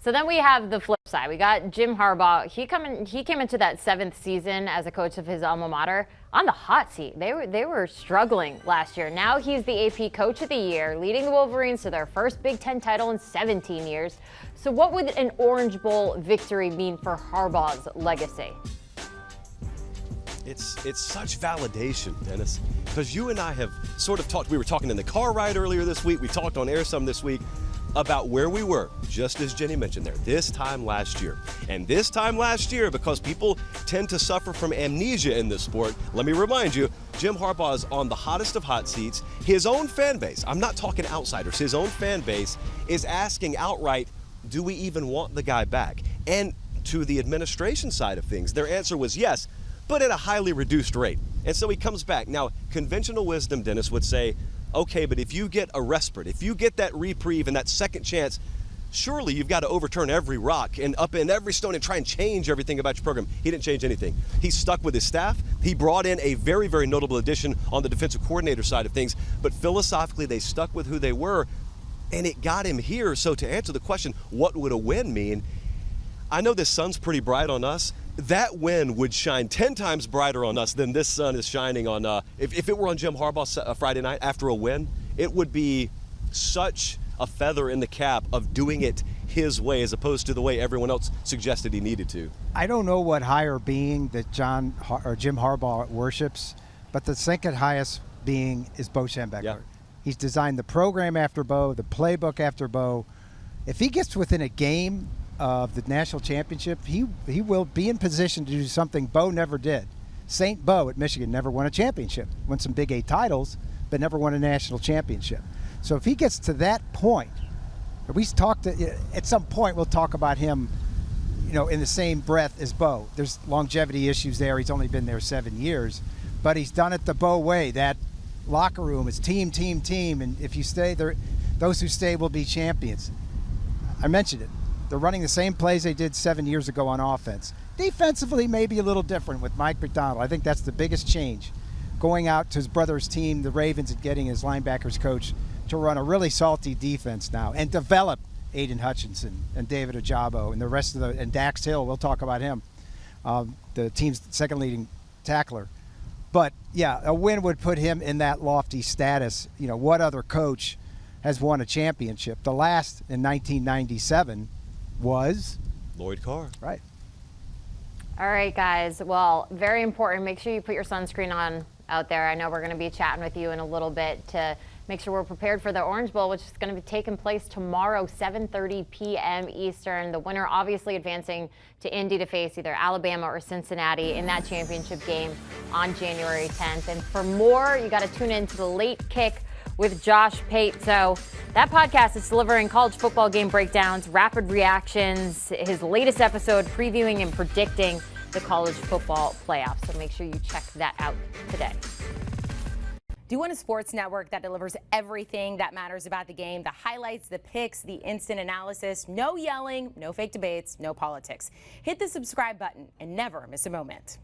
So then we have the flip side. We got Jim Harbaugh. He came into that 7th season as a coach of his alma mater on the hot seat. They were struggling last year. Now he's the AP Coach of the Year, leading the Wolverines to their first Big Ten title in 17 years. So what would an Orange Bowl victory mean for Harbaugh's legacy? It's such validation, Dennis, because you and I have sort of talked. We were talking in the car ride earlier this week. We talked on air some this week about where we were, just as Jenny mentioned there, this time last year. And this time last year, because people tend to suffer from amnesia in this sport, let me remind you, Jim Harbaugh is on the hottest of hot seats. His own fan base, I'm not talking outsiders, his own fan base is asking outright, do we even want the guy back? And to the administration side of things, their answer was yes, but at a highly reduced rate. And so he comes back. Now, conventional wisdom, Dennis, would say, okay, but if you get a respite, if you get that reprieve and that second chance, surely you've got to overturn every rock and up in every stone and try and change everything about your program. He didn't change anything. He stuck with his staff. He brought in a very, very notable addition on the defensive coordinator side of things, but philosophically they stuck with who they were, and it got him here. So to answer the question, what would a win mean? I know this sun's pretty bright on us. That win would shine 10 times brighter on us than this sun is shining on, if it were on Jim Harbaugh Friday night after a win, it would be such a feather in the cap of doing it his way as opposed to the way everyone else suggested he needed to. I don't know what higher being that Jim Harbaugh worships, but the second highest being is Bo Schembechler. Yeah. He's designed the program after Bo, the playbook after Bo. If he gets within a game of the national championship, he will be in position to do something Bo never did. St. Bo at Michigan never won a championship, won some Big 8 titles, but never won a national championship. So if he gets to that point, at some point we'll talk about him, in the same breath as Bo. There's longevity issues there. He's only been there 7 years, but he's done it the Bo way. That locker room is team, and if you stay there, those who stay will be champions. I mentioned it. They're running the same plays they did 7 years ago on offense. Defensively, maybe a little different with Mike McDonald. I think that's the biggest change. Going out to his brother's team, the Ravens, and getting his linebackers coach to run a really salty defense now and develop Aiden Hutchinson and David Ojabo and the rest of and Dax Hill. We'll talk about him, the team's second leading tackler. But yeah, a win would put him in that lofty status. What other coach has won a championship? The last in 1997 was Lloyd Carr. Right. All right, guys. Well, very important. Make sure you put your sunscreen on out there. I know we're going to be chatting with you in a little bit to make sure we're prepared for the Orange Bowl, which is going to be taking place tomorrow, 7:30 p.m. Eastern. The winner obviously advancing to Indy to face either Alabama or Cincinnati in that championship game on January 10th. And for more, you got to tune in to the Late Kick with Josh Pate. So that podcast is delivering college football game breakdowns, rapid reactions, his latest episode previewing and predicting the college football playoffs. So make sure you check that out today. Do you want a sports network that delivers everything that matters about the game? The highlights, the picks, the instant analysis, no yelling, no fake debates, no politics. Hit the subscribe button and never miss a moment.